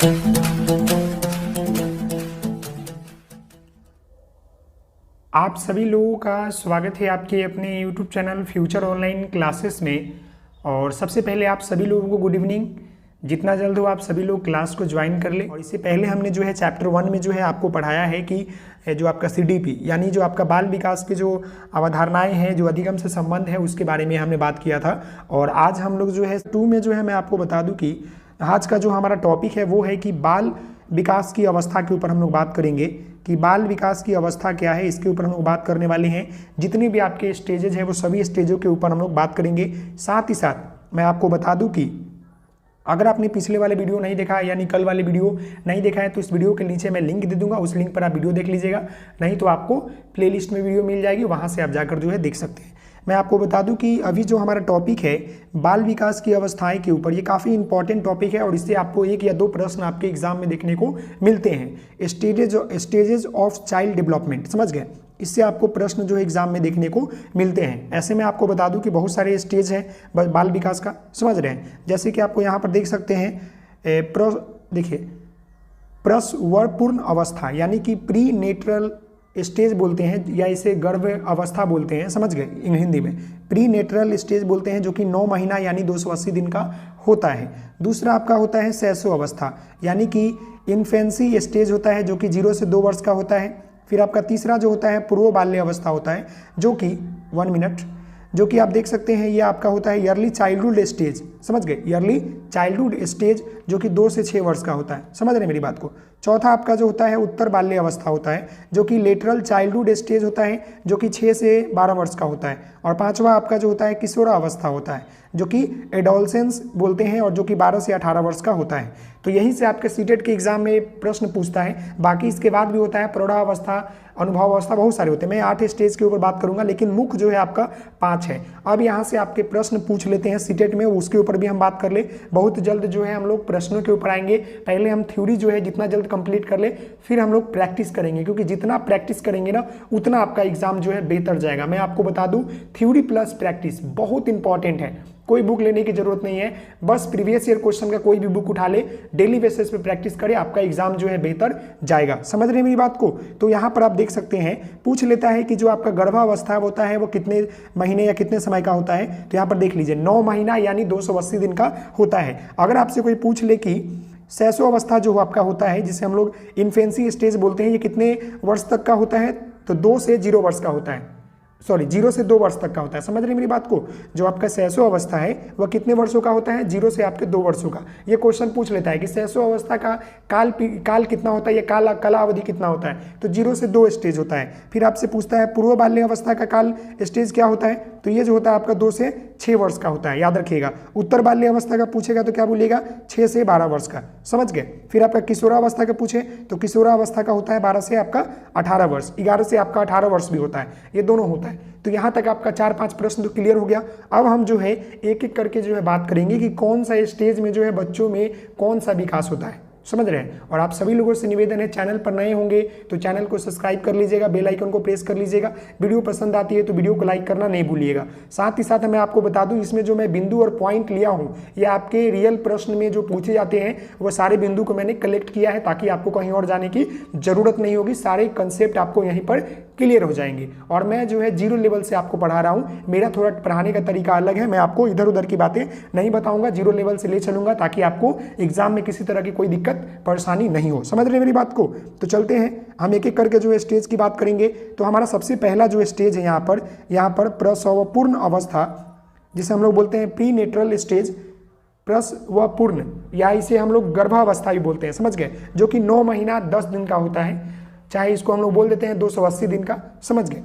आप सभी लोगों का स्वागत है आपके अपने YouTube channel future online classes में। और सबसे पहले आप सभी लोगों को गुड इवनिंग। जितना जल्द हो आप सभी लोग क्लास को ज्वाइन कर लें। और इससे पहले हमने जो है चैप्टर 1 में जो है आपको पढ़ाया है कि जो आपका CDP यानी जो आपका बाल विकास की जो अवधारणाएं हैं, जो अधिगम से संबंध है, उसके बारे में हमने बात किया था। और आज हम लोग जो है 2 में जो है मैं आपको बता दूं कि आज का जो हमारा टॉपिक है वो है कि बाल विकास की अवस्था के ऊपर हम लोग बात करेंगे कि बाल विकास की अवस्था क्या है। इसके ऊपर हम लोग बात करने वाले हैं। जितने भी आपके स्टेजेज हैं वो सभी स्टेजों के ऊपर हम लोग बात करेंगे। साथ ही साथ मैं आपको बता दूं कि अगर आपने पिछले वाले वीडियो नहीं देखा है यानी कल वाले वीडियो नहीं देखा है तो इस वीडियो के नीचे मैं लिंक दे दूंगा, उस लिंक पर आप वीडियो देख लीजिएगा। नहीं तो आपको प्लेलिस्ट में वीडियो मिल जाएगी, वहाँ से आप जाकर जो है देख सकते हैं। मैं आपको बता दूं कि अभी जो हमारा टॉपिक है बाल विकास की अवस्थाएं के ऊपर, ये काफ़ी इंपॉर्टेंट टॉपिक है और इससे आपको 1 या 2 प्रश्न आपके एग्जाम में देखने को मिलते हैं। स्टेजेज ऑफ चाइल्ड डेवलपमेंट, समझ गए? इससे आपको प्रश्न जो है एग्जाम में देखने को मिलते हैं। ऐसे में आपको बता दूं कि बहुत सारे स्टेज हैं बाल विकास का, समझ रहे हैं? जैसे कि आपको यहाँ पर देख सकते हैं देखिए प्रसवपूर्ण अवस्था यानी कि प्री नेटरल स्टेज बोलते हैं या इसे गर्भ अवस्था बोलते हैं, समझ गए? हिंदी में प्री नेटरल स्टेज बोलते हैं, जो कि 9 महीना यानी 280 दिन का होता है। दूसरा आपका होता है शैशव अवस्था यानी कि इन्फेंसी स्टेज होता है, जो कि 0 से 2 वर्ष का होता है। फिर आपका तीसरा जो होता है पूर्व बाल्य अवस्था होता है, जो कि 1 मिनट, जो कि आप देख सकते हैं ये आपका होता है अर्ली चाइल्डहुड स्टेज, समझ गए? अर्ली चाइल्डहुड स्टेज जो कि 2 से 6 वर्ष का होता है, समझ रहे हैं मेरी बात को? चौथा आपका जो होता है उत्तर बाल्य अवस्था होता है, जो कि लेटरल चाइल्डहुड स्टेज होता है, जो कि 6 से 12 वर्ष का होता है। और पांचवा आपका जो होता है किशोरावस्था होता है, जो कि एडोलसेंस बोलते हैं और जो कि 12 से 18 वर्ष का होता है। तो यहीं से आपके सीटेट के एग्जाम में प्रश्न पूछता है। बाकी इसके बाद भी होता है प्रौढ़ावस्था, अनुभव अवस्था, बहुत सारे होते हैं। मैं 8 स्टेज के ऊपर बात करूंगा, लेकिन मुख्य जो है आपका 5 है। अब यहाँ से आपके प्रश्न पूछ लेते हैं सीटेट में, उसके ऊपर भी हम बात कर ले। बहुत जल्द जो है हम लोग प्रश्नों के ऊपर आएंगे। पहले हम थ्योरी जो है जितना जल्द कंप्लीट कर ले, फिर हम लोग प्रैक्टिस करेंगे, क्योंकि जितना प्रैक्टिस करेंगे ना उतना आपका एग्जाम जो है बेहतर जाएगा। मैं आपको बता दूं थ्योरी प्लस प्रैक्टिस बहुत इंपॉर्टेंट है। कोई बुक लेने की जरूरत नहीं है, बस प्रीवियस ईयर क्वेश्चन का कोई भी बुक उठा ले, डेली बेसिस पे प्रैक्टिस करे, आपका एग्जाम जो है बेहतर जाएगा। समझ रहे हैं मेरी बात को? तो यहाँ पर आप देख सकते हैं पूछ लेता है कि जो आपका गर्भावस्था होता है वो कितने महीने या कितने समय का होता है। तो यहाँ पर देख लीजिए 9 महीना यानी 280 दिन का होता है। अगर आपसे कोई पूछ ले कि शैशव अवस्था जो आपका होता है, जिसे हम लोग इन्फेंसी स्टेज बोलते हैं, ये कितने वर्ष तक का होता है, तो 2 से 0 वर्ष का होता है, 0 से 2 वर्ष तक का होता है। समझ रहे मेरी बात को? जो आपका शैशव अवस्था है वह कितने वर्षों का होता है? 0 से आपके 2 वर्षों का। ये क्वेश्चन पूछ लेता है कि शैशव अवस्था का काल कितना होता है, या कला अवधि कितना होता है? तो 0 से 2 स्टेज होता है। फिर आपसे पूछता है पूर्व बाल्य अवस्था का काल स्टेज क्या होता है, तो ये जो होता है आपका 2 से 6 वर्ष का होता है, याद रखिएगा। उत्तर बाल्य अवस्था का पूछेगा तो क्या बोलेगा? 6 से 12 वर्ष का, समझ गए? फिर आपका किशोरावस्था का पूछे तो किशोरावस्था का होता है 12 से आपका 18 वर्ष, 11 से आपका 18 वर्ष भी होता है, ये दोनों होता है। तो यहाँ तक आपका 4-5 प्रश्न तो क्लियर हो गया। अब हम जो है एक एक करके जो है बात करेंगे कि कौन सा स्टेज में जो है बच्चों में कौन सा विकास होता है, समझ रहे हैं? और आप सभी लोगों से निवेदन है, चैनल पर नए होंगे तो चैनल को सब्सक्राइब कर लीजिएगा, बेल आइकन को प्रेस कर लीजिएगा। वीडियो पसंद आती है तो वीडियो को लाइक करना नहीं भूलिएगा। साथ ही साथ मैं आपको बता दूं इसमें जो मैं बिंदु और पॉइंट लिया हूं, ये आपके रियल प्रश्न में जो पूछे जाते हैं वो सारे बिंदु को मैंने कलेक्ट किया है, ताकि आपको कहीं और जाने की जरूरत नहीं होगी। सारे कंसेप्ट आपको यहीं पर क्लियर हो जाएंगे। और मैं जो है 0 लेवल से आपको पढ़ा रहा हूँ, मेरा थोड़ा पढ़ाने का तरीका अलग है। मैं आपको इधर उधर की बातें नहीं बताऊंगा, 0 लेवल से ले चलूंगा, ताकि आपको एग्जाम में किसी तरह की कोई दिक्कत परेशानी नहीं हो। समझ रहे मेरी बात को? तो चलते हैं हम एक एक करके जो है स्टेज की बात करेंगे। तो हमारा सबसे पहला जो स्टेज है यहाँ पर प्रसवपूर्ण अवस्था, जिसे हम लोग बोलते हैं प्री नेटरल स्टेज, प्रसवपूर्ण, या इसे हम लोग गर्भावस्था भी बोलते हैं, समझ गए? जो कि 9 महीना 10 दिन का होता है, चाहे इसको हम लोग बोल देते हैं 280 दिन का, समझ गए?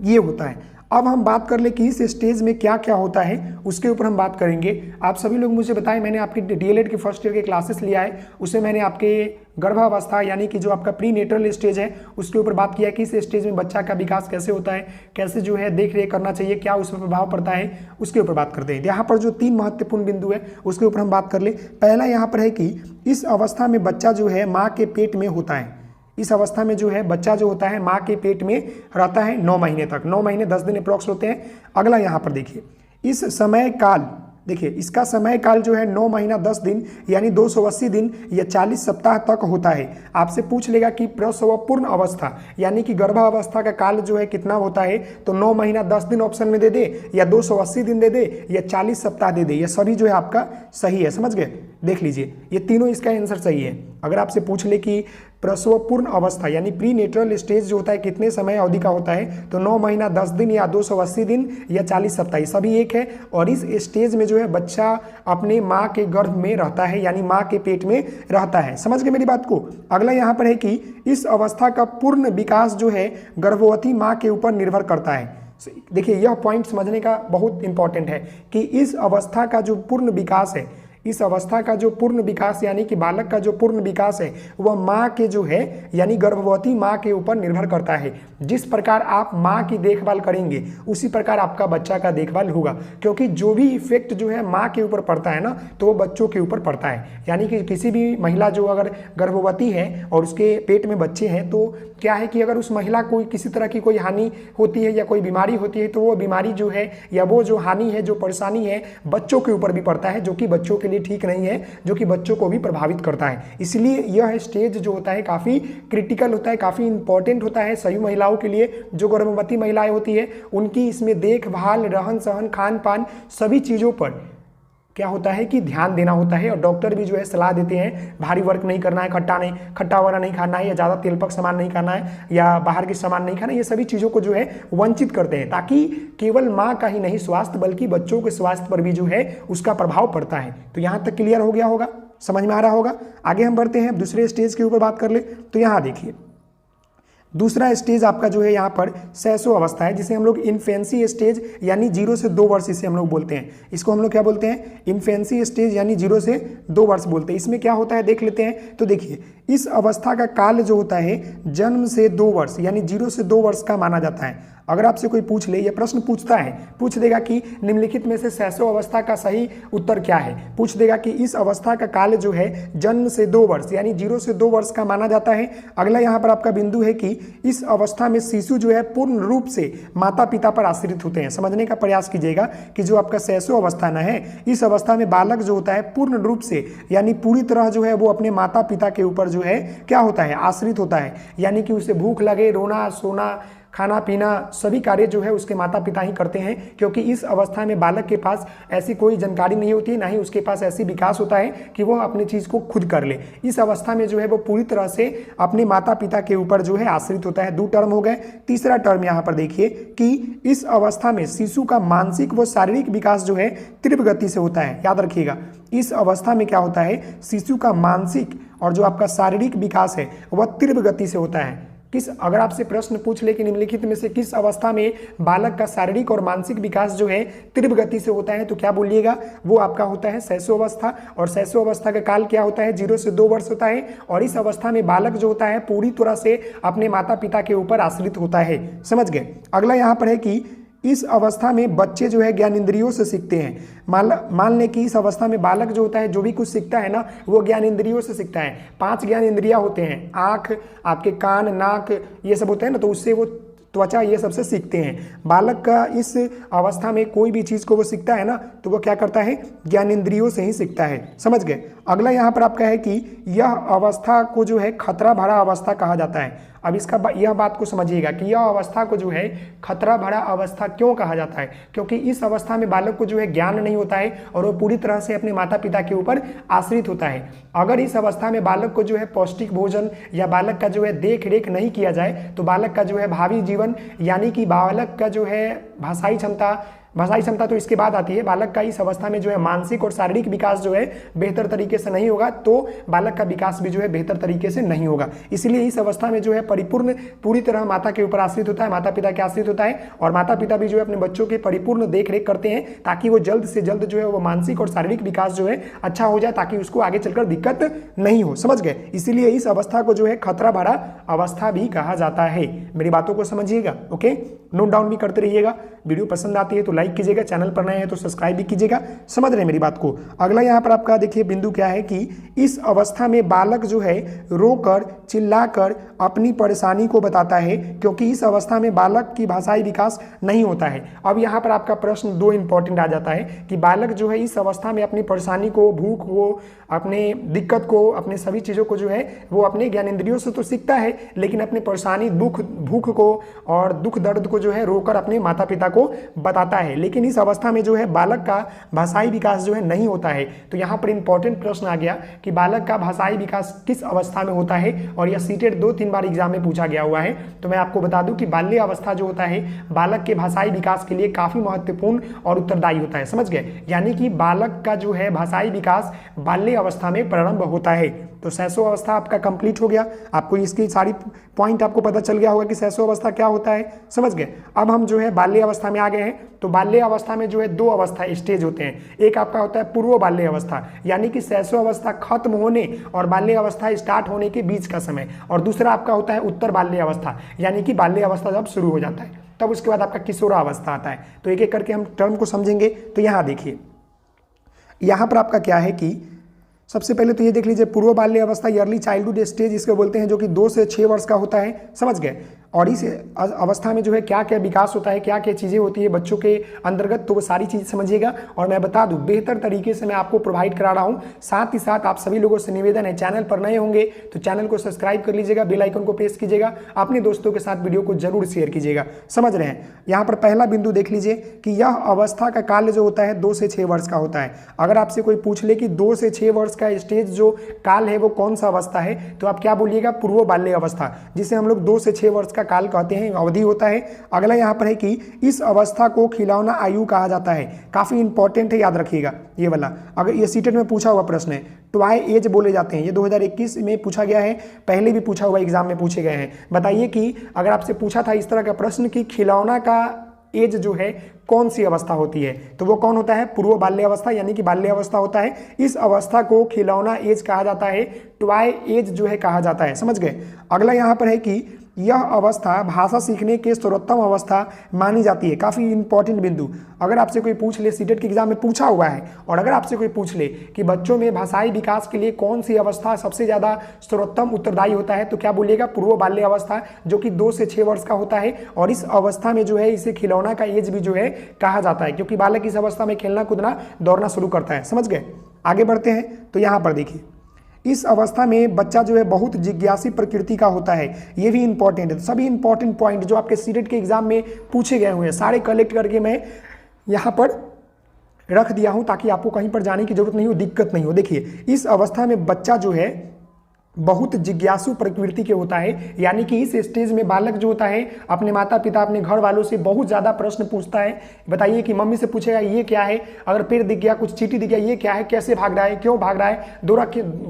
ये होता है। अब हम बात कर ले कि इस स्टेज में क्या क्या होता है, उसके ऊपर हम बात करेंगे। आप सभी लोग मुझे बताएं, मैंने आपकी डीएलएड के फर्स्ट ईयर के क्लासेस लिया है, उसमें मैंने आपके गर्भावस्था यानी कि जो आपका प्री नेटरल स्टेज है उसके ऊपर बात किया है कि इस स्टेज में बच्चा का विकास कैसे होता है, कैसे जो है देख रेख करना चाहिए, क्या उस पर प्रभाव पड़ता है, उसके ऊपर बात करते हैं। यहाँ पर जो 3 महत्वपूर्ण बिंदु है उसके ऊपर हम बात कर ले। पहला यहाँ पर है कि इस अवस्था में बच्चा जो है माँ के पेट में होता है। इस अवस्था में जो है बच्चा जो होता है माँ के पेट में रहता है 9 महीने तक, 9 महीने 10 दिन अप्रॉक्स होते हैं। अगला यहाँ पर देखिए, इस समय काल देखिए इसका समय काल जो है 9 महीना 10 दिन यानी 280 दिन या 40 सप्ताह तक होता है। आपसे पूछ लेगा कि प्रसव पूर्ण अवस्था यानी कि गर्भावस्था का काल जो है कितना होता है, तो 9 महीना 10 दिन ऑप्शन में दे दे, या 280 दिन दे दे, या 40 सप्ताह दे दे। ये सभी जो है आपका सही है, समझ गए। देख लीजिए ये तीनों इसका आंसर सही है। अगर आपसे पूछ ले कि प्रसव पूर्ण अवस्था यानी प्री नेटल स्टेज जो होता है कितने समय अवधि का होता है, तो 9 महीना 10 दिन या 280 दिन या 40 सप्ताह, ये सभी एक है। और इस स्टेज में जो है बच्चा अपने माँ के गर्भ में रहता है यानी माँ के पेट में रहता है। समझ गए मेरी बात को। अगला यहाँ पर है कि इस अवस्था का पूर्ण विकास जो है गर्भवती माँ के ऊपर निर्भर करता है। देखिए यह पॉइंट समझने का बहुत इंपॉर्टेंट है कि इस अवस्था का जो पूर्ण विकास है, इस अवस्था का जो पूर्ण विकास यानी कि बालक का जो पूर्ण विकास है वह माँ के जो है यानी गर्भवती माँ के ऊपर निर्भर करता है। जिस प्रकार आप माँ की देखभाल करेंगे उसी प्रकार आपका बच्चा का देखभाल होगा, क्योंकि जो भी इफेक्ट जो है माँ के ऊपर पड़ता है ना, तो वो बच्चों के ऊपर पड़ता है। यानी कि किसी भी महिला जो अगर गर्भवती है और उसके पेट में बच्चे हैं, तो क्या है कि अगर उस महिला को किसी तरह की कोई हानि होती है या कोई बीमारी होती है, तो वो बीमारी जो है या वो जो हानि है, जो परेशानी है, बच्चों के ऊपर भी पड़ता है, जो कि बच्चों के लिए ठीक नहीं है, जो कि बच्चों को भी प्रभावित करता है। इसलिए यह स्टेज जो होता है काफ़ी क्रिटिकल होता है, काफ़ी इंपॉर्टेंट होता है सभी महिलाओं के लिए। जो गर्भवती महिलाएं होती है उनकी इसमें देखभाल, रहन सहन, खान पान सभी चीज़ों पर क्या होता है कि ध्यान देना होता है। और डॉक्टर भी जो है सलाह देते हैं भारी वर्क नहीं करना है, खट्टा वगैरह नहीं खाना है, या ज़्यादा तेलपक सामान नहीं खाना है, या बाहर के सामान नहीं खाना है। ये सभी चीज़ों को जो है वंचित करते हैं, ताकि केवल माँ का ही नहीं स्वास्थ्य बल्कि बच्चों के स्वास्थ्य पर भी जो है उसका प्रभाव पड़ता है। तो यहाँ तक क्लियर हो गया होगा, समझ में आ रहा होगा। आगे हम बढ़ते हैं, दूसरे स्टेज के ऊपर बात कर ले। तो यहाँ देखिए दूसरा स्टेज आपका जो है यहाँ पर शैशव अवस्था है, जिसे हम लोग इन्फेंसी स्टेज यानी 0 से 2 वर्ष इसे हम लोग बोलते हैं। इसको हम लोग क्या बोलते हैं? इन्फेंसी स्टेज यानी 0 से 2 वर्ष बोलते हैं। इसमें क्या होता है देख लेते हैं। तो देखिए इस अवस्था का काल जो होता है जन्म से 2 वर्ष यानी 0 से 2 वर्ष का माना जाता है। अगर आपसे कोई पूछ ले, ये प्रश्न पूछता है, पूछ देगा कि निम्नलिखित में से शैशव अवस्था का सही उत्तर क्या है। पूछ देगा कि इस अवस्था का काल जो है जन्म से 2 वर्ष यानी 0 से 2 वर्ष का माना जाता है। अगला यहाँ पर आपका बिंदु है कि इस अवस्था में शिशु जो है पूर्ण रूप से माता पिता पर आश्रित होते हैं। समझने का प्रयास कीजिएगा कि जो आपका शैशव अवस्था ना है, इस अवस्था में बालक जो होता है पूर्ण रूप से यानी पूरी तरह जो है वो अपने माता पिता के ऊपर जो है क्या होता है, आश्रित होता है। यानी कि उसे भूख लगे, रोना सोना, खाना पीना सभी कार्य जो है उसके माता पिता ही करते हैं, क्योंकि इस अवस्था में बालक के पास ऐसी कोई जानकारी नहीं होती, ना ही उसके पास ऐसी विकास होता है कि वो अपनी चीज़ को खुद कर ले। इस अवस्था में जो है वो पूरी तरह से अपने माता पिता के ऊपर जो है आश्रित होता है। 2 टर्म हो गए। तीसरा टर्म यहाँ पर देखिए कि इस अवस्था में शिशु का मानसिक व शारीरिक विकास जो है तीव्र गति से होता है। याद रखिएगा, इस अवस्था में क्या होता है, शिशु का मानसिक और जो आपका शारीरिक विकास है वह तीव्र गति से होता है। अगर आपसे प्रश्न पूछ ले कि निम्नलिखित में से किस अवस्था में बालक का शारीरिक और मानसिक विकास जो है तीव्र गति से होता है, तो क्या बोलिएगा? वो आपका होता है शैशव अवस्था। और शैशव अवस्था का काल क्या होता है? 0 से 2 वर्ष होता है। और इस अवस्था में बालक जो होता है पूरी तरह से अपने माता पिता के ऊपर आश्रित होता है। समझ गए। अगला यहाँ पर है कि इस अवस्था में बच्चे जो है ज्ञानेंद्रियों से सीखते हैं। मान लें कि इस अवस्था में बालक जो होता है जो भी कुछ सीखता है ना, वो ज्ञानेंद्रियों से सीखता है। 5 ज्ञानेंद्रियां होते हैं, आँख, आपके कान, नाक, ये सब होते हैं ना, तो उससे वो त्वचा, ये सबसे सीखते हैं। बालक का इस अवस्था में कोई भी चीज़ को वो सीखता है ना, तो वो क्या करता है? ज्ञानेंद्रियों से ही सीखता है। समझ गए। अगला यहाँ पर आपका है कि यह अवस्था को जो है खतरा भरा अवस्था कहा जाता है। अब इसका यह बात को समझिएगा कि यह अवस्था को जो है खतरा भरा अवस्था क्यों कहा जाता है, क्योंकि इस अवस्था में बालक को जो है ज्ञान नहीं होता है और वो पूरी तरह से अपने माता पिता के ऊपर आश्रित होता है। अगर इस अवस्था में बालक को जो है पौष्टिक भोजन या बालक का जो है देख रेख नहीं किया जाए, तो बालक का जो है भावी जीवन यानी कि बालक का जो है भाषाई क्षमता तो इसके बाद आती है। बालक का इस अवस्था में जो है मानसिक और शारीरिक विकास जो है बेहतर तरीके से नहीं होगा, तो बालक का विकास भी जो है बेहतर तरीके से नहीं होगा। इसलिए इस अवस्था में जो है पूरी तरह माता के ऊपर आश्रित होता है, माता पिता के आश्रित होता है। और माता पिता भी जो है अपने बच्चों की परिपूर्ण देख रेख करते हैं, ताकि वो जल्द से जल्द जो है वो मानसिक और शारीरिक विकास जो है अच्छा हो जाए, ताकि उसको आगे चलकर दिक्कत नहीं हो। समझ गए। इसीलिए इस अवस्था को जो है खतरा भरा अवस्था भी कहा जाता है। मेरी बातों को समझिएगा। ओके, नोट डाउन भी करते रहिएगा। वीडियो पसंद आती है तो लाइक लाइक कीजिएगा, चैनल पर नए हैं तो सब्सक्राइब भी कीजिएगा। समझ रहे हैं मेरी बात को। अगला यहाँ पर आपका देखिए बिंदु क्या है कि इस अवस्था में बालक जो है रोकर चिल्लाकर अपनी परेशानी को बताता है, क्योंकि इस अवस्था में बालक की भाषाई विकास नहीं होता है। अब यहाँ पर आपका प्रश्न 2 इंपॉर्टेंट आ जाता है कि बालक जो है इस अवस्था में अपनी परेशानी को, भूख को, अपने दिक्कत को, अपने सभी चीज़ों को जो है वो अपने ज्ञानेंद्रियों से तो सीखता है, लेकिन अपने परेशानी, भूख को और दुख दर्द को जो है रोकर अपने माता पिता को बताता है। लेकिन इस अवस्था में जो है बालक का भाषाई विकास जो है नहीं होता है। तो यहाँ पर इंपॉर्टेंट प्रश्न आ गया कि बालक का भाषाई विकास किस अवस्था में होता है, और यह सीटेड 2-3 बार एग्जाम में पूछा गया हुआ है। तो मैं आपको बता दूं कि बाल्य अवस्था जो होता है बालक के भाषाई विकास के लिए काफी महत्वपूर्ण और उत्तरदायी होता है। समझ गए? यानी कि बालक का जो है भाषाई विकास बाल्य अवस्था में प्रारंभ होता है। तो शैशव अवस्था आपका कंप्लीट हो गया। आपको इसकी सारी पॉइंट आपको पता चल गया होगा कि शैशव अवस्था क्या होता है। समझ गए? अब हम जो है बाल्य अवस्था में आ गए हैं। तो बाल्य अवस्था में जो है 2 अवस्था स्टेज होते हैं। एक आपका होता है पूर्व बाल्य अवस्था, यानी कि शैशव अवस्था खत्म होने और बाल्य अवस्था स्टार्ट होने के बीच का समय, और दूसरा आपका होता है उत्तर बाल्य अवस्था, यानी कि बाल्य अवस्था जब शुरू हो जाता है तब उसके बाद आपका किशोरा अवस्था आता है। तो एक एक करके हम टर्म को समझेंगे। तो यहाँ देखिए, यहाँ पर आपका क्या है कि सबसे पहले तो ये देख लीजिए पूर्व बाल्य अवस्था, अर्ली चाइल्डहुड स्टेज इसको बोलते हैं, जो कि 2 से 6 वर्ष का होता है। समझ गए? और इस अवस्था में जो है क्या क्या विकास होता है, क्या क्या चीज़ें होती है बच्चों के अंतर्गत, तो वो सारी चीज़ समझिएगा। और मैं बता दूं बेहतर तरीके से मैं आपको प्रोवाइड करा रहा हूं। साथ ही साथ आप सभी लोगों से निवेदन है, चैनल पर नए होंगे तो चैनल को सब्सक्राइब कर लीजिएगा, बेल आइकन को प्रेस कीजिएगा, अपने दोस्तों के साथ वीडियो को जरूर शेयर कीजिएगा। समझ रहे हैं? यहाँ पर पहला बिंदु देख लीजिए कि यह अवस्था का काल जो होता है 2 से 6 वर्ष का होता है। अगर आपसे कोई पूछ ले कि 2 से 6 वर्ष का स्टेज जो काल है वो कौन सा अवस्था है, तो आप क्या बोलिएगा? पूर्व बाल्य अवस्था, जिसे हम लोग 2 से 6 वर्ष का काल कहते हैं, अवधि होता है। अगला यहाँ पर है कि इस अवस्था को खिलौना आयु कहा जाता है। काफी इंपॉर्टेंट है, याद रखिएगा ये वाला। अगर ये सीटेट में पूछा हुआ प्रश्न है, टॉय एज बोले जाते हैं। ये 2021 में पूछा गया है, पहले भी पूछा हुआ एग्जाम में पूछे गए हैं। बताइए कि अगर आपसे पूछा था इस तरह का प्रश्न कि खिलौना का एज जो है कौन सी अवस्था होती है, तो वो कौन होता है? पूर्व बाल्य अवस्था, यानी कि बाल्य अवस्था होता है। इस अवस्था को खिलौना एज कहा जाता है, टॉय एज जो है कहा जाता है। समझ गए? अगला यहाँ पर है कि यह अवस्था भाषा सीखने के सर्वोत्तम अवस्था मानी जाती है। काफ़ी इंपॉर्टेंट बिंदु। अगर आपसे कोई पूछ ले, सीटेट के एग्जाम में पूछा हुआ है, और अगर आपसे कोई पूछ ले कि बच्चों में भाषाई विकास के लिए कौन सी अवस्था सबसे ज़्यादा सर्वोत्तम उत्तरदायी होता है, तो क्या बोलिएगा? पूर्व बाल्य अवस्था, जो कि 2 से 6 वर्ष का होता है। और इस अवस्था में जो है इसे खिलौना का एज भी जो है कहा जाता है, क्योंकि बालक इस अवस्था में खेलना कूदना दौड़ना शुरू करता है। समझ गए? आगे बढ़ते हैं। तो यहाँ पर देखिए, इस अवस्था में बच्चा जो है बहुत जिज्ञासी प्रकृति का होता है। ये भी इंपॉर्टेंट है। सभी इंपॉर्टेंट पॉइंट जो आपके सीटेट के एग्जाम में पूछे गए हुए हैं सारे कलेक्ट करके मैं यहाँ पर रख दिया हूँ, ताकि आपको कहीं पर जाने की जरूरत नहीं हो, दिक्कत नहीं हो। देखिए, इस अवस्था में बच्चा जो है बहुत जिज्ञासु प्रकृति के होता है, यानी कि इस स्टेज में बालक जो होता है अपने माता पिता, अपने घर वालों से बहुत ज़्यादा प्रश्न पूछता है। बताइए कि मम्मी से पूछेगा ये क्या है, अगर पेड़ दिख गया, कुछ चींटी दिख गया, ये क्या है, कैसे भाग रहा है, क्यों भाग रहा है,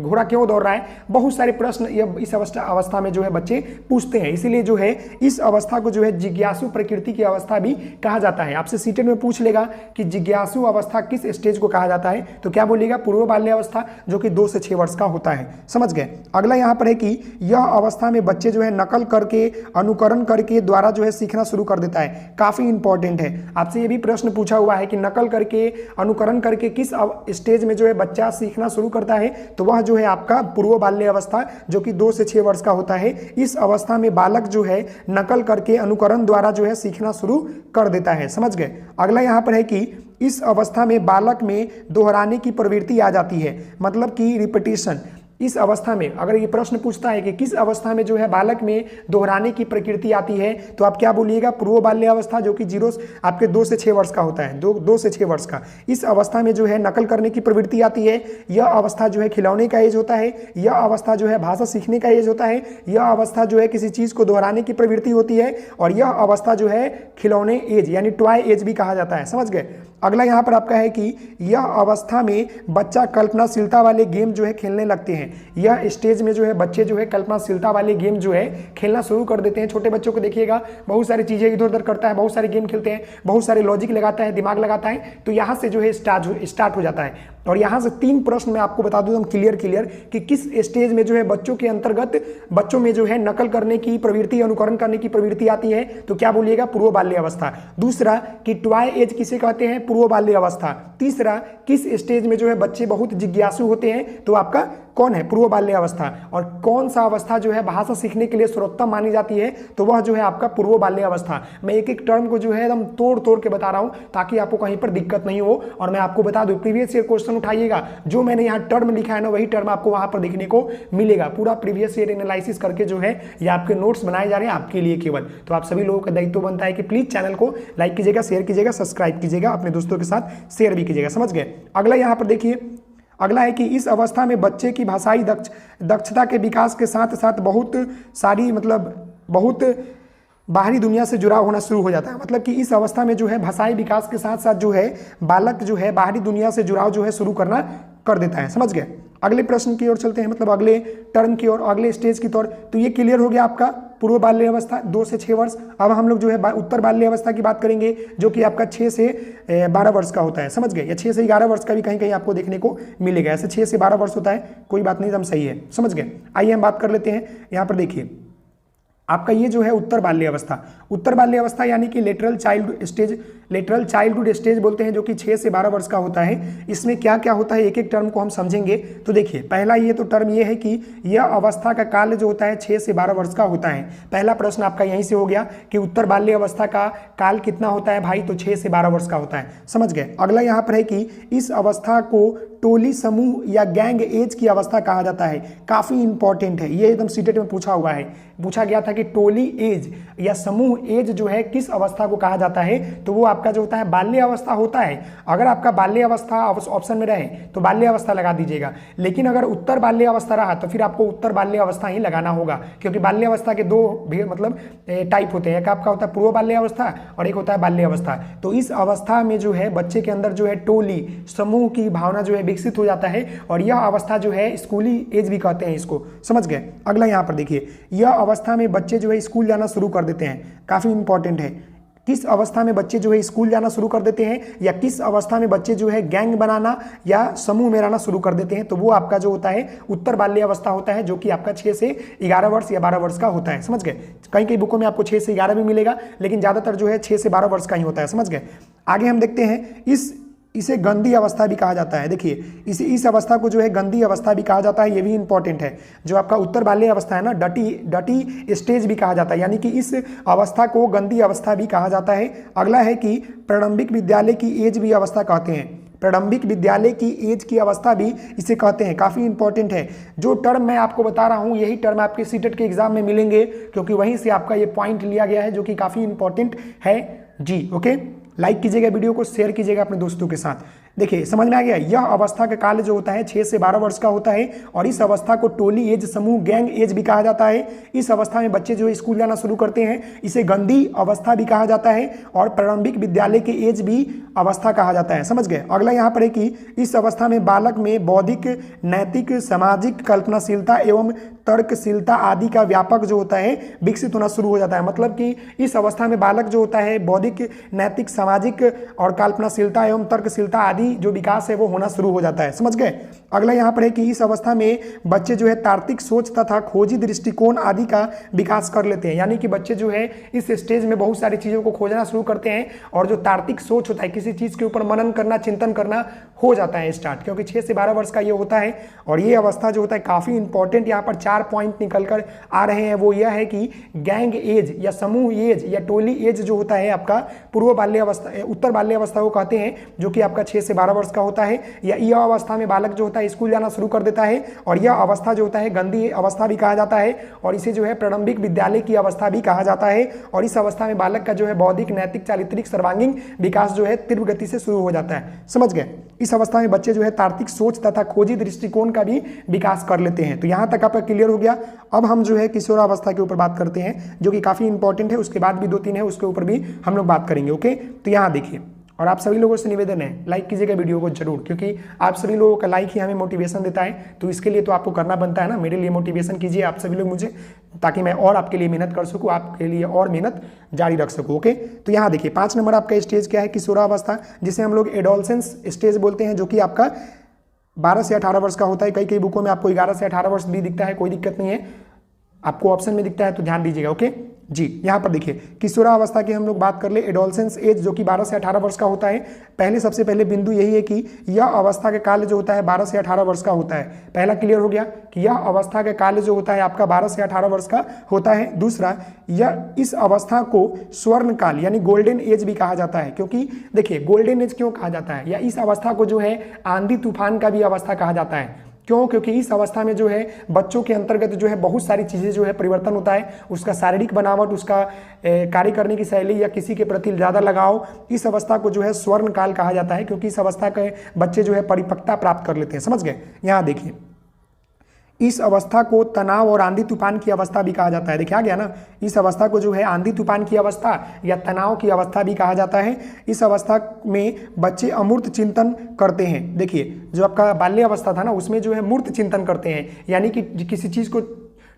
घोड़ा क्यों दौड़ रहा है, बहुत सारे प्रश्न ये इस अवस्था में जो है बच्चे पूछते हैं। इसीलिए जो है इस अवस्था को जो है जिज्ञासु प्रकृति की अवस्था भी कहा जाता है। आपसे सीटेट में पूछ लेगा कि जिज्ञासु अवस्था किस स्टेज को कहा जाता है, तो क्या बोलिएगा? पूर्व बाल्य अवस्था, जो कि 2 से 6 वर्ष का होता है। समझ गए? अगला यहाँ पर है कि यह अवस्था में बच्चे जो है नकल करके, अनुकरण करके द्वारा जो है सीखना शुरू कर देता है। काफी इंपॉर्टेंट है। आपसे ये भी प्रश्न पूछा हुआ है कि नकल करके, अनुकरण करके किस स्टेज में जो है बच्चा सीखना शुरू करता है, तो वह जो है आपका पूर्व बाल्य अवस्था, जो कि 2 से 6 वर्ष का होता है। इस अवस्था में बालक जो है नकल करके, अनुकरण द्वारा जो है सीखना शुरू कर देता है। समझ गए? अगला यहाँ पर है कि इस अवस्था में बालक में दोहराने की प्रवृत्ति आ जाती है, मतलब कि रिपीटिशन। इस अवस्था में अगर ये प्रश्न पूछता है कि किस अवस्था में जो है बालक में दोहराने की प्रकृति आती है, तो आप क्या बोलिएगा? पूर्व बाल्य अवस्था, जो कि 2 से 6 वर्ष का होता है, 2 से 6 वर्ष का। इस अवस्था में जो है नकल करने की प्रवृत्ति आती है। यह अवस्था जो है खिलौने का एज होता है। यह अवस्था जो है भाषा सीखने का एज होता है। यह अवस्था जो है किसी चीज को दोहराने की प्रवृत्ति होती है। और यह अवस्था जो है खिलौने एज यानी टॉय एज भी कहा जाता है। समझ गए? अगला यहाँ पर आपका है कि यह अवस्था में बच्चा कल्पनाशीलता वाले गेम जो है खेलने लगते हैं। हैं। यह स्टेज में जो है बच्चे जो है कल्पनाशीलता वाले गेम जो है खेलना शुरू कर देते हैं। छोटे बच्चों को देखिएगा, बहुत सारी चीजें इधर उधर करता है, बहुत सारे गेम खेलते हैं, बहुत सारे लॉजिक लगाता है, दिमाग लगाता है, तो यहाँ से जो है स्टार्ट हो जाता है। और यहाँ से 3 प्रश्न मैं आपको बता दूं एकदम क्लियर कि किस स्टेज में जो है बच्चों के अंतर्गत बच्चों में जो है नकल करने की प्रवृत्ति, अनुकरण करने की प्रवृत्ति आती है, तो क्या बोलिएगा, पूर्व बाल्य अवस्था। दूसरा कि टॉय एज किसे कहते हैं, पूर्व बाल्य अवस्था। तीसरा किस स्टेज में जो है बच्चे बहुत जिज्ञासु होते हैं, तो आपका कौन है, पूर्व बाल्य अवस्था। और कौन सा अवस्था जो है भाषा सीखने के लिए सर्वोत्तम मानी जाती है, तो वह जो है आपका पूर्व बाल्य अवस्था। मैं एक एक टर्म को जो है एकदम तोड़ के बता रहा हूं ताकि आपको कहीं पर दिक्कत नहीं हो। और मैं आपको बता दूं, प्रीवियस ईयर क्वेश्चन उठाइएगा, जो मैंने यहाँ टर्म लिखा है ना वही टर्म आपको वहां पर देखने को मिलेगा। पूरा प्रीवियस ईयर एनालिसिस करके जो है ये आपके नोट्स बनाए जा रहे हैं आपके लिए केवल। तो आप सभी लोगों का दायित्व बनता है कि प्लीज चैनल को लाइक कीजिएगा, शेयर कीजिएगा, सब्सक्राइब कीजिएगा, अपने दोस्तों के साथ शेयर भी कीजिएगा। समझ गए। अगला यहाँ पर देखिए, अगला है कि इस अवस्था में बच्चे की भाषाई दक्षता के विकास के साथ साथ बहुत बाहरी दुनिया से जुड़ाव होना शुरू हो जाता है। मतलब कि इस अवस्था में जो है भाषाई विकास के साथ साथ जो है बालक जो है बाहरी दुनिया से जुड़ाव जो है शुरू करना कर देता है। समझ गए। अगले प्रश्न की ओर चलते हैं, मतलब अगले टर्म की ओर, अगले स्टेज की तौर। तो ये क्लियर हो गया आपका पूर्व बाल्य अवस्था 2 से 6 वर्ष। अब हम लोग जो है उत्तर बाल्य अवस्था की बात करेंगे, जो कि आपका 6 से 12 वर्ष का होता है। समझ गए। या 6 से 11 वर्ष का भी कहीं कहीं आपको देखने को मिलेगा। ऐसे 6 से 12 वर्ष होता है, कोई बात नहीं, एकदम सही है। समझ गए। आइए हम बात कर लेते हैं। यहाँ पर देखिए आपका ये जो है उत्तर बाल्य अवस्था, उत्तर बाल्य अवस्था यानी कि लेटरल चाइल्डहुड स्टेज बोलते हैं, जो कि 6 से 12 वर्ष का होता है। इसमें क्या क्या होता है एक एक टर्म को हम समझेंगे। तो देखिए पहला ये तो टर्म ये है कि यह अवस्था का काल जो होता है 6 से 12 वर्ष का होता है। पहला प्रश्न आपका यहीं से हो गया कि उत्तर बाल्य अवस्था का काल कितना होता है भाई, तो 6 से 12 वर्ष का होता है। समझ गए। अगला यहाँ पर है कि इस अवस्था को टोली समूह या गैंग एज की अवस्था कहा जाता है। काफी इंपॉर्टेंट है ये, एकदम सीटेट में पूछा हुआ है, पूछा गया था कि टोली एज या समूह एज जो है किस अवस्था को कहा जाता है, तो वो आपका जो होता है बाल्य अवस्था होता है। अगर आपका बाल्य अवस्था ऑप्शन में रहे तो बाल्य अवस्था लगा दीजिएगा, लेकिन अगर उत्तर बाल्य अवस्था रहा तो फिर आपको उत्तर बाल्य अवस्था ही लगाना होगा, क्योंकि बाल्य अवस्था के 2 टाइप होते हैं। एक आपका होता है पूर्व बाल्य अवस्था और एक होता है बाल्य अवस्था। तो इस अवस्था में जो है बच्चे के अंदर जो है टोली समूह की भावना जो है विकसित हो जाता है, और यह अवस्था जो है स्कूली एज भी कहते हैं इसको। समझ गए। अगला यहाँ पर देखिए, यह अवस्था में बच्चे जो है स्कूल जाना शुरू कर देते हैं। काफी इंपॉर्टेंट है, किस अवस्था में बच्चे जो है स्कूल जाना शुरू कर देते हैं, या किस अवस्था में बच्चे जो है गैंग बनाना या समूह में रहना शुरू कर देते हैं, तो वो आपका जो होता है उत्तर बाल्य अवस्था होता है, जो कि आपका 6 से 11 वर्ष या 12 वर्ष का होता है। समझ गए। कई कई बुकों में आपको 6 से 11 भी मिलेगा, लेकिन ज्यादातर जो है 6 से 12 वर्ष का ही होता है। समझ गए। आगे हम देखते हैं, इसे गंदी अवस्था भी कहा जाता है। देखिए इस अवस्था को जो है गंदी अवस्था भी कहा जाता है, ये भी इंपॉर्टेंट है। जो आपका उत्तर बाल्य अवस्था है ना, डटी स्टेज भी कहा जाता है, यानी कि इस अवस्था को गंदी अवस्था भी कहा जाता है। अगला है कि प्रारंभिक विद्यालय की एज भी अवस्था कहते हैं। प्रारंभिक विद्यालय की एज की अवस्था भी इसे कहते हैं। काफी इंपॉर्टेंट है। जो टर्म मैं आपको बता रहा हूं यही टर्म आपके सीटेट के एग्जाम में मिलेंगे, क्योंकि वहीं से आपका ये पॉइंट लिया गया है, जो कि काफी इंपॉर्टेंट है जी। ओके, लाइक कीजिएगा वीडियो को, शेयर कीजिएगा अपने दोस्तों के साथ। देखिए समझ में आ गया। यह अवस्था का काल जो होता है 6 से 12 वर्ष का होता है, और इस अवस्था को टोली एज, समूह, गैंग एज भी कहा जाता है। इस अवस्था में बच्चे जो स्कूल जाना शुरू करते हैं, इसे गंदी अवस्था भी कहा जाता है, और प्रारंभिक विद्यालय के एज भी अवस्था कहा जाता है। समझ गए। अगला यहाँ पर है कि इस अवस्था में बालक में बौद्धिक, नैतिक, सामाजिक, कल्पनाशीलता एवं तर्कशीलता आदि का व्यापक जो होता है विकसित होना शुरू हो जाता है। मतलब कि इस अवस्था में बालक जो होता है बौद्धिक, नैतिक, सामाजिक और कल्पनाशीलता एवं तर्कशीलता आदि जो विकास है वो होना शुरू हो जाता है। समझ गए। अगला यहाँ पर है कि इस अवस्था में बच्चे जो है तार्किक सोच तथा खोजी दृष्टिकोण आदि का विकास कर लेते हैं। यानी कि बच्चे जो है इस स्टेज में बहुत सारी चीजों को खोजना शुरू करते हैं, और जो तार्किक सोच होता है, किसी चीज के ऊपर मनन करना, चिंतन करना हो जाता है स्टार्ट, क्योंकि 6 से 12 वर्ष का ये होता है। और ये अवस्था जो होता है काफी इंपॉर्टेंट, यहाँ पर 4 पॉइंट निकल कर आ रहे हैं। वो यह है कि गैंग एज या समूह एज या टोली एज जो होता है आपका पूर्व बाल्य अवस्था, उत्तर बाल्य अवस्था को कहते हैं, जो कि आपका 6 से 12 वर्ष का होता है। या यह अवस्था में बालक जो होता है स्कूल जाना शुरू कर देता है, और यह अवस्था जो होता है गंदी अवस्था भी कहा जाता है, और इसे जो है प्रारंभिक विद्यालय की अवस्था भी कहा जाता है। और इस अवस्था में बालक का जो है बौद्धिक, नैतिक, चारित्रिक, सर्वांगीण विकास जो है तीव्र गति से शुरू हो जाता है। समझ गए। इस अवस्था में बच्चे जो है तार्किक सोच तथा खोजी दृष्टिकोण का भी विकास कर लेते हैं। तो यहां तक आपका क्लियर हो गया। अब हम जो है किशोरावस्था के ऊपर बात करते हैं, जो कि काफी इंपॉर्टेंट है। उसके बाद भी 2-3 है, उसके ऊपर भी हम लोग बात करेंगे। ओके, तो यहां देखिए और आप सभी लोगों से निवेदन है लाइक कीजिएगा वीडियो को जरूर, क्योंकि आप सभी लोगों का लाइक ही हमें मोटिवेशन देता है। तो इसके लिए तो आपको करना बनता है ना, मेरे लिए मोटिवेशन कीजिए आप सभी लोग मुझे, ताकि मैं और आपके लिए मेहनत कर सकूँ, आपके लिए और मेहनत जारी रख सकूँ। ओके, तो यहाँ देखिए 5 नंबर आपका स्टेज क्या है, किशोरावस्था, जिसे हम लोग एडोलसेंस स्टेज बोलते हैं, जो कि आपका 12 से 18 वर्ष का होता है। कई बुकों में आपको 11 से 18 वर्ष भी दिखता है, कोई दिक्कत नहीं है, आपको ऑप्शन में दिखता है तो ध्यान दीजिएगा। ओके जी, यहाँ पर देखिए किशोरावस्था की हम लोग बात कर ले, एडोलसेंस एज जो कि 12 से 18 वर्ष का होता है। सबसे पहले बिंदु यही है कि यह अवस्था का काल जो होता है 12 से 18 वर्ष का होता है। पहला क्लियर हो गया कि यह अवस्था का काल जो होता है आपका 12 से 18 वर्ष का होता है। दूसरा, यह इस अवस्था को स्वर्ण काल यानी गोल्डन एज भी कहा जाता है, क्योंकि देखिए गोल्डन एज क्यों कहा जाता है, या इस अवस्था को जो है आंधी तूफान का भी अवस्था कहा जाता है। क्यों? क्योंकि इस अवस्था में जो है बच्चों के अंतर्गत जो है बहुत सारी चीज़ें जो है परिवर्तन होता है, उसका शारीरिक बनावट, उसका कार्य करने की शैली या किसी के प्रति ज़्यादा लगाव, इस अवस्था को जो है स्वर्ण काल कहा जाता है, क्योंकि इस अवस्था के बच्चे जो है परिपक्वता प्राप्त कर लेते हैं। समझ गए? यहाँ देखिए इस अवस्था को तनाव और आंधी तूफान की अवस्था भी कहा जाता है। देखिए आ गया ना, इस अवस्था को जो है आंधी तूफान की अवस्था या तनाव की अवस्था भी कहा जाता है। इस अवस्था में बच्चे अमूर्त चिंतन करते हैं। देखिए जो आपका बाल्य अवस्था था ना, उसमें जो है मूर्त चिंतन करते हैं, यानी कि किसी चीज़ को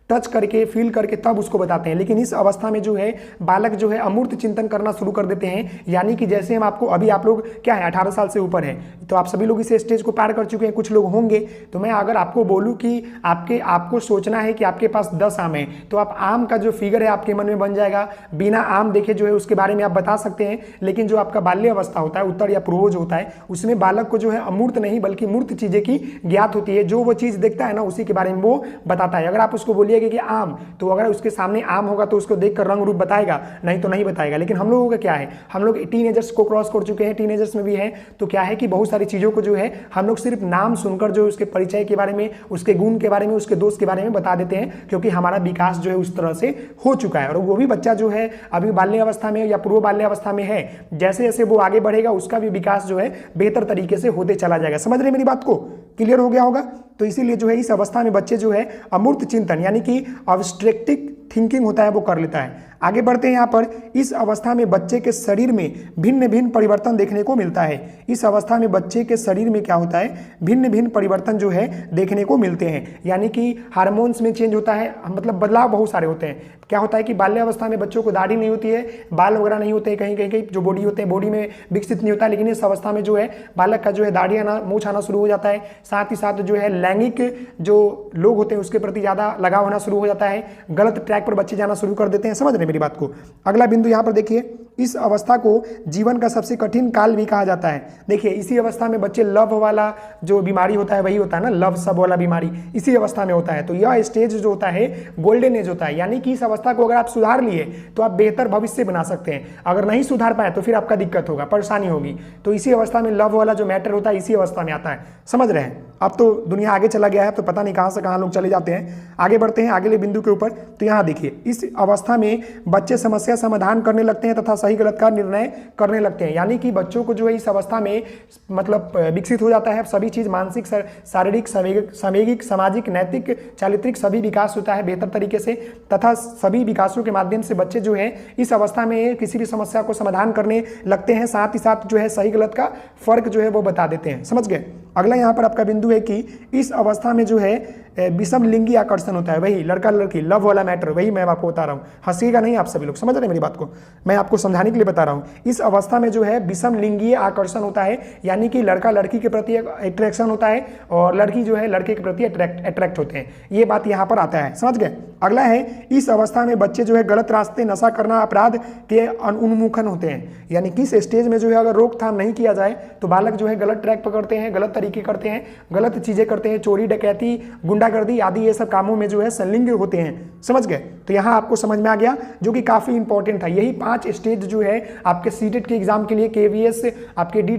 टच करके फील करके तब उसको बताते हैं। लेकिन इस अवस्था में जो है बालक जो है अमूर्त चिंतन करना शुरू कर देते हैं, यानी कि जैसे हम आपको अभी आप लोग क्या है 18 साल से ऊपर है, तो आप सभी लोग इस स्टेज को पार कर चुके हैं, कुछ लोग होंगे। तो मैं अगर आपको बोलूं कि आपको सोचना है कि आपके पास 10 आम है, तो आप आम का जो फिगर है आपके मन में बन जाएगा, बिना आम देखे जो है उसके बारे में आप बता सकते हैं। लेकिन जो आपका बाल्य अवस्था होता है, उत्तर या पूर्वज होता है, उसमें बालक को जो है अमूर्त नहीं बल्कि मूर्त चीजें की ज्ञात होती है। जो वो चीज देखता है ना उसी के बारे में वो बताता है। अगर आप उसको बोलिए कि आम, तो अगर उसके सामने आम होगा तो उसको देखकर रंग रूप बताएगा, नहीं तो नहीं बताएगा। लेकिन हम लोगों का क्या है, हम लोग टीनेजर्स को क्रॉस कर चुके हैं, टीनेजर्स में भी है, तो क्या है कि बहुत सारी चीजों को जो है हम लोग सिर्फ नाम सुनकर जो उसके परिचय के बारे में, उसके गुण के बारे में, उसके दोस्त के बारे में बता देते हैं, क्योंकि हमारा विकास जो है उस तरह से हो चुका है। और वो भी बच्चा जो है अभी बाल्य अवस्था में या पूर्व बाल्य अवस्था में है, जैसे जैसे वो आगे बढ़ेगा उसका भी विकास जो है बेहतर तरीके से होते चला जाएगा। समझ रहे मेरी बात को? क्लियर हो गया होगा? तो इसीलिए जो है इस अवस्था में बच्चे जो है अमूर्त चिंतन यानी कि अब्स्ट्रैक्टिव थिंकिंग होता है वो कर लेता है। आगे बढ़ते हैं। यहाँ पर इस अवस्था में बच्चे के शरीर में भिन्न भिन्न परिवर्तन देखने को मिलता है। इस अवस्था में बच्चे के शरीर में क्या होता है, भिन्न भिन्न परिवर्तन जो है देखने को मिलते हैं, यानी कि हार्मोन्स में चेंज होता है, मतलब बदलाव बहुत सारे होते हैं। क्या होता है कि बाल्य अवस्था में बच्चों को दाढ़ी नहीं होती है, बाल वगैरह नहीं होते हैं, कहीं जो बॉडी होते हैं बॉडी में विकसित नहीं होता। लेकिन इस अवस्था में जो है बालक का जो है दाढ़ी आना, मूंछ आना शुरू हो जाता है। साथ ही साथ जो है लैंगिक जो लोग होते हैं उसके प्रति ज़्यादा लगाव होना शुरू हो जाता है, गलत ट्रैक पर बच्चे जाना शुरू कर देते हैं। समझ रहे मेरी बात को? अगला बिंदु यहाँ पर देखिए, इस अवस्था को जीवन का सबसे कठिन काल भी कहा जाता है। देखिए इसी अवस्था में बच्चे लव वाला जो बीमारी होता है, वही होता है ना लव सब वाला बीमारी, इसी अवस्था में होता है। तो यह स्टेज जो होता है गोल्डन एज होता है, यानी कि इस अवस्था को अगर आप सुधार लिए तो आप बेहतर भविष्य बना सकते हैं। अगर नहीं सुधार पाए तो फिर आपका दिक्कत होगा, परेशानी होगी। तो इसी अवस्था में लव वाला जो मैटर होता है इसी अवस्था में आता है। समझ रहे हैं? अब तो दुनिया आगे चला गया है, तो पता नहीं कहां से कहां लोग चले जाते हैं। आगे बढ़ते हैं अगले बिंदु के ऊपर। तो यहाँ देखिए इस अवस्था में बच्चे समस्या समाधान करने लगते हैं तथा सही गलत का निर्णय करने लगते हैं, यानी कि बच्चों को जो है इस अवस्था में मतलब विकसित हो जाता है सभी चीज, मानसिक, शारीरिक, सामाजिक, नैतिक, चारित्रिक सभी विकास होता है बेहतर तरीके से। तथा सभी विकासों के माध्यम से बच्चे जो है इस अवस्था में किसी भी समस्या को समाधान करने लगते हैं, साथ ही साथ जो है सही गलत का फर्क जो है वो बता देते हैं। समझ गए? अगला यहाँ पर आपका बिंदु है कि इस अवस्था में जो है विषम लिंगी आकर्षण होता है, वही लड़का लड़की लव वाला मैटर, वही मैं आपको बता रहा हूँ। हंसीगा नहीं आप सभी लोग, समझ रहे हैं मेरी बात को? मैं आपको समझाने के लिए बता रहा हूँ। इस अवस्था में जो है विषम लिंगीय आकर्षण होता है, यानी कि लड़का लड़की के प्रति अट्रैक्शन होता है और लड़की जो है लड़के के प्रति अट्रैक्ट होते हैं। ये बात यहाँ पर आता है। समझ गए? अगला है इस अवस्था में बच्चे जो है गलत रास्ते, नशा करना, अपराध के उन्मुखन होते हैं, यानी कि इस स्टेज में जो है अगर रोकथाम नहीं किया जाए तो बालक जो है गलत ट्रैक पकड़ते हैं, गलत तरीके करते हैं, गलत चीजें करते हैं, चोरी डकैती, गुंडागर्दी आदि ये सब कामों में जो है संलिग्न होते हैं। समझ गए? तो यहाँ आपको समझ में आ गया, जो कि काफी इंपॉर्टेंट था। यही 5 स्टेज जो है आपके सीटेट के एग्जाम के लिए, KVS, आपके D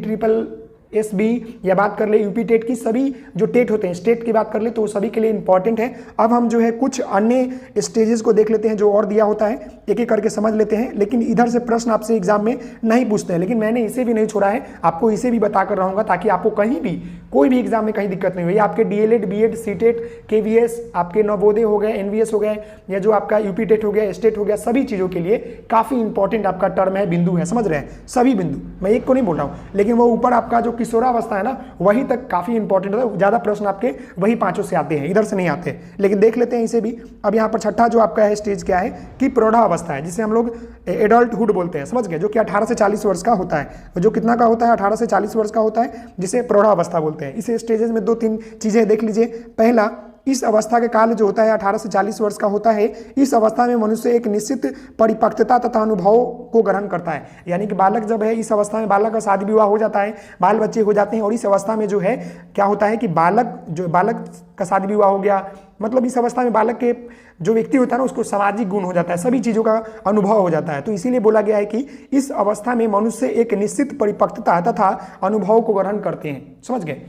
SB या बात कर ले यूपी टेट की, सभी जो टेट होते हैं स्टेट की बात कर ले तो सभी के लिए इंपॉर्टेंट है। अब हम जो है कुछ अन्य स्टेजेस को देख लेते हैं जो और दिया होता है, एक एक करके समझ लेते हैं। लेकिन इधर से प्रश्न आपसे एग्जाम में नहीं पूछते हैं, लेकिन मैंने इसे भी नहीं छोड़ा है, आपको इसे भी बता कर रहूंगा ताकि आपको कहीं भी कोई भी एग्जाम में कहीं दिक्कत नहीं हुई। आपके DLED BEd CTET KVS, आपके नवोदय हो गए, NVS हो गए, या जो आपका यूपी टेट हो गया, स्टेट हो गया, सभी चीज़ों के लिए काफ़ी इंपॉर्टेंट आपका टर्म है, बिंदु है, समझ रहे हैं, सभी बिंदु, मैं एक को नहीं बोल रहा हूँ, लेकिन वो ऊपर आपका जो किशोरावस्था है ना वही तक काफ़ी इंपॉर्टेंट है। ज़्यादा प्रश्न आपके वही पाँचों से आते हैं, इधर से नहीं आते, लेकिन देख लेते हैं इसे भी। अब यहाँ पर छठा जो आपका है स्टेज क्या है कि प्रौढ़ावस्था है, जिसे हम लोग एडल्टहुड बोलते हैं, समझ गए, जो कि 18 से 40 वर्ष का होता है। जो कितना का होता है, 18 से 40 वर्ष का होता है, जिसे प्रौढ़ावस्था बोलते हैं। इस स्टेजेस में 2-3 चीज़ें देख लीजिए। पहला, इस अवस्था के काल जो होता है 18 से 40 वर्ष का होता है। इस अवस्था में मनुष्य एक निश्चित परिपक्वता तथा अनुभव को ग्रहण करता है, यानी कि बालक जब है इस अवस्था में, बालक का शादी विवाह हो जाता है, बाल बच्चे हो जाते हैं, और इस अवस्था में जो है क्या होता है कि बालक का शादी विवाह हो गया, मतलब इस अवस्था में बालक के जो व्यक्ति होता है ना उसको सामाजिक गुण हो जाता है, सभी चीज़ों का अनुभव हो जाता है। तो इसीलिए बोला गया है कि इस अवस्था में मनुष्य एक निश्चित परिपक्वता तथा अनुभव को ग्रहण करते हैं, समझ गए,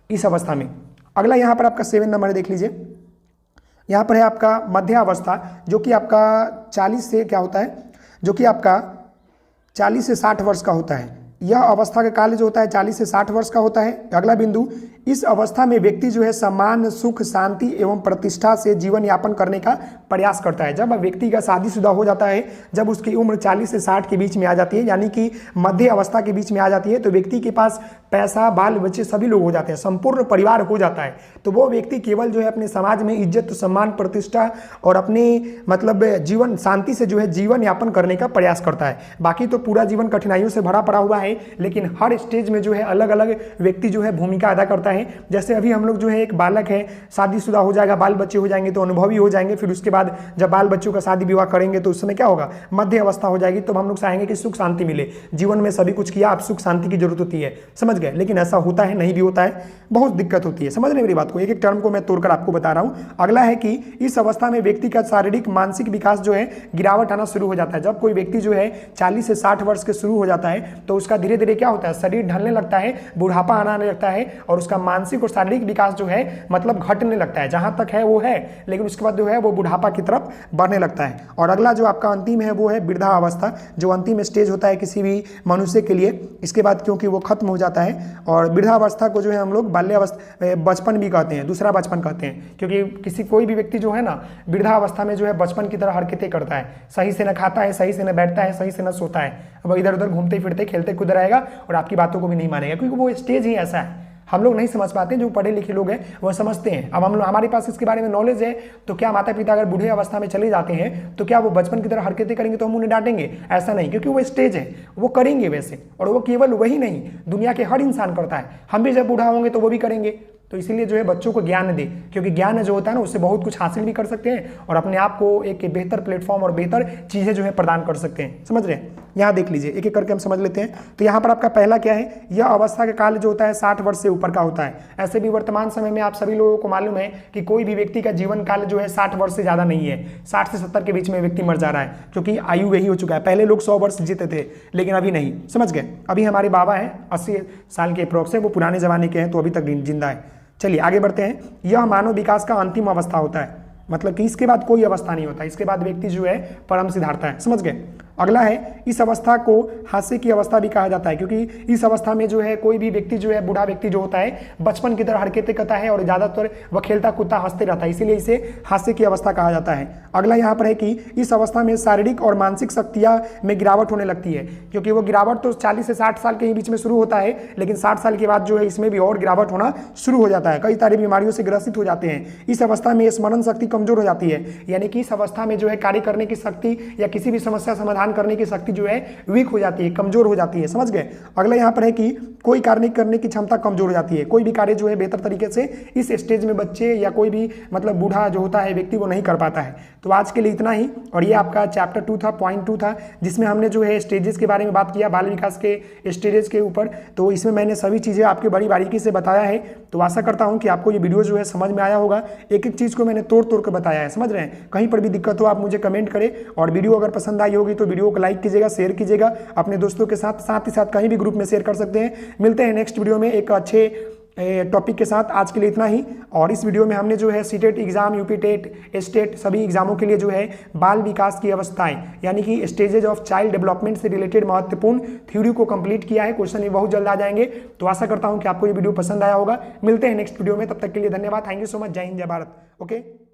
इस अवस्था में। अगला यहाँ पर आपका 7 नंबर देख लीजिए, यहाँ पर है आपका मध्यावस्था, जो कि आपका 40 से क्या होता है, जो कि आपका 40 से 60 वर्ष का होता है। यह अवस्था का काल जो होता है 40 से 60 वर्ष का होता है। अगला बिंदु, इस अवस्था में व्यक्ति जो है सम्मान, सुख, शांति एवं प्रतिष्ठा से जीवन यापन करने का प्रयास करता है। जब व्यक्ति का शादीशुदा हो जाता है, जब उसकी उम्र 40 से 60 के बीच में आ जाती है, यानी कि मध्य अवस्था के बीच में आ जाती है, तो व्यक्ति के पास पैसा, बाल बच्चे सभी लोग हो जाते हैं, संपूर्ण परिवार हो जाता है। तो वो व्यक्ति केवल जो है अपने समाज में इज्जत, सम्मान, प्रतिष्ठा और अपने मतलब जीवन शांति से जो है जीवन यापन करने का प्रयास करता है। बाकी तो पूरा जीवन कठिनाइयों से भरा पड़ा हुआ है, लेकिन हर स्टेज में जो है अलग अलग व्यक्ति जो है भूमिका अदा करता है। जैसे अभी हम लोग जो है एक बालक है, शादीशुदा हो जाएगा, बाल बच्चे हो जाएंगे तो अनुभवी हो जाएंगे, फिर उसके बाद जब बाल बच्चों का शादी विवाह करेंगे तो उस समय क्या होगा, मध्य अवस्था हो जाएगी। तो हम लोग चाहेंगे कि सुख शांति मिले, जीवन में सभी कुछ किया, अब सुख शांति की जरूरत होती है, समझ गए। लेकिन ऐसा होता है, नहीं भी होता है, बहुत दिक्कत होती है, समझ रहे मेरी बात को, एक एक टर्म को मैं तोड़कर आपको बता रहा हूँ। अगला है कि इस अवस्था में व्यक्ति का शारीरिक मानसिक विकास जो है गिरावट आना शुरू हो जाता है। जब कोई व्यक्ति जो है 40 से 60 वर्ष के शुरू हो जाता है तो उसका धीरे धीरे क्या होता है, शरीर ढलने लगता है, बुढ़ापा आने लगता है, और उसका मानसिक और शारीरिक विकास जो है मतलब घटने लगता है। जहां तक है वो है, लेकिन उसके बाद जो है वो बुढ़ापा की तरफ बढ़ने लगता है। और अगला जो आपका अंतिम है वो है वृद्धावस्था, जो अंतिम स्टेज होता है किसी भी मनुष्य के लिए। इसके बाद क्योंकि वो खत्म हो जाता है, और वृद्धावस्था को जो है हम लोग बाल्यावस्था, बचपन भी कहते हैं, दूसरा बचपन कहते हैं, क्योंकि कोई भी व्यक्ति जो है ना वृद्धावस्था में जो है बचपन की तरह हरकतें करता है, सही से न खाता है, सही से न बैठता है, सही से न सोता है, अब इधर उधर घूमते फिरते खेलते कूद रहेगा और आपकी बातों को भी नहीं मानेगा, क्योंकि वो स्टेज ही ऐसा है। हम लोग नहीं समझ पाते, जो पढ़े लिखे लोग हैं वो समझते हैं। अब हम लोग, हमारे पास इसके बारे में नॉलेज है, तो क्या माता पिता अगर बूढ़े अवस्था में चले जाते हैं तो क्या वो बचपन की तरह हरकतें करेंगे तो हम उन्हें डांटेंगे? ऐसा नहीं, क्योंकि वो स्टेज है, वो करेंगे वैसे। और वो केवल वही नहीं, दुनिया के हर इंसान करता है, हम भी जब बूढ़ा होंगे तो वो भी करेंगे। तो इसीलिए जो है बच्चों को ज्ञान दे, क्योंकि ज्ञान जो होता है ना उससे बहुत कुछ हासिल भी कर सकते हैं और अपने आप को एक बेहतर प्लेटफॉर्म और बेहतर चीज़ें जो है प्रदान कर सकते हैं, समझ रहे हैं। यहाँ देख लीजिए, एक एक करके हम समझ लेते हैं। तो यहाँ पर आपका पहला क्या है, यह अवस्था का काल जो होता है 60 वर्ष से ऊपर का होता है। ऐसे भी वर्तमान समय में आप सभी लोगों को मालूम है कि कोई भी व्यक्ति का जीवन काल जो है 60 वर्ष से ज़्यादा नहीं है, 60 से 70 के बीच में व्यक्ति मर जा रहा है, क्योंकि आयु वही हो चुका है। पहले लोग 100 वर्ष जीते थे, लेकिन अभी नहीं, समझ गए। अभी हमारे बाबा हैं 80 साल के अप्रोक्स है, वो पुराने जमाने के हैं, तो अभी तक जिंदा है। चलिए आगे बढ़ते हैं। यह मानव विकास का अंतिम अवस्था होता है, मतलब कि इसके बाद कोई अवस्था नहीं होता, इसके बाद व्यक्ति जो है परम सिद्धार्थ है, समझ गए। अगला है, इस अवस्था को हास्य की अवस्था भी कहा जाता है, क्योंकि इस अवस्था में जो है कोई भी व्यक्ति जो है, बूढ़ा व्यक्ति जो होता है, बचपन की तरह हरकतें करता है और ज़्यादातर वह खेलता कूदता हंसते रहता है, इसीलिए इसे हास्य की अवस्था कहा जाता है। अगला यहाँ पर है कि इस अवस्था में शारीरिक और मानसिक शक्तियाँ में गिरावट होने लगती है, क्योंकि वो गिरावट तो 40 से 60 साल के ही बीच में शुरू होता है, लेकिन 60 साल के बाद जो है इसमें भी और गिरावट होना शुरू हो जाता है, कई सारी बीमारियों से ग्रसित हो जाते हैं। इस अवस्था में स्मरण शक्ति कमजोर हो जाती है, यानी कि इस अवस्था में जो है कार्य करने की शक्ति या किसी भी समस्या समाधान करने की शक्ति जो है वीक हो जाती है, कमजोर हो जाती है, समझ गए। अगला यहाँ पर है कि कोई कार्य करने की क्षमता कमजोर हो जाती है, कोई भी कार्य जो है बेहतर तरीके से इस स्टेज में बच्चे या कोई भी मतलब बूढ़ा जो होता है व्यक्ति वो नहीं कर पाता है। तो आज के लिए इतना ही। और ये आपका चैप्टर 2 था, पॉइंट 2 था, जिसमें हमने जो है स्टेजेस के बारे में बात किया, बाल विकास के स्टेजेस के ऊपर। तो इसमें मैंने सभी चीज़ें आपके बड़ी बारीकी से बताया है। तो आशा करता हूँ कि आपको ये वीडियो जो है समझ में आया होगा। एक एक चीज़ को मैंने तोड़ तोड़ कर बताया है, समझ रहे हैं। कहीं पर भी दिक्कत हो आप मुझे कमेंट करें, और वीडियो अगर पसंद आई होगी तो वीडियो को लाइक कीजिएगा, शेयर कीजिएगा अपने दोस्तों के साथ, साथ ही साथ कहीं भी ग्रुप में शेयर कर सकते हैं। मिलते हैं नेक्स्ट वीडियो में एक अच्छे टॉपिक के साथ। आज के लिए इतना ही। और इस वीडियो में हमने जो है CTET exam, UP TET, state सभी एग्जामों के लिए जो है बाल विकास की अवस्थाएं यानी कि स्टेजेज ऑफ चाइल्ड डेवलपमेंट से रिलेटेड महत्वपूर्ण थ्योरी को कंप्लीट किया है। क्वेश्चन भी बहुत जल्द आ जाएंगे। तो आशा करता हूं कि आपको ये वीडियो पसंद आया होगा। मिलते हैं नेक्स्ट वीडियो में, तब तक के लिए धन्यवाद। Thank you so much. जय हिंद, जय भारत। ओके।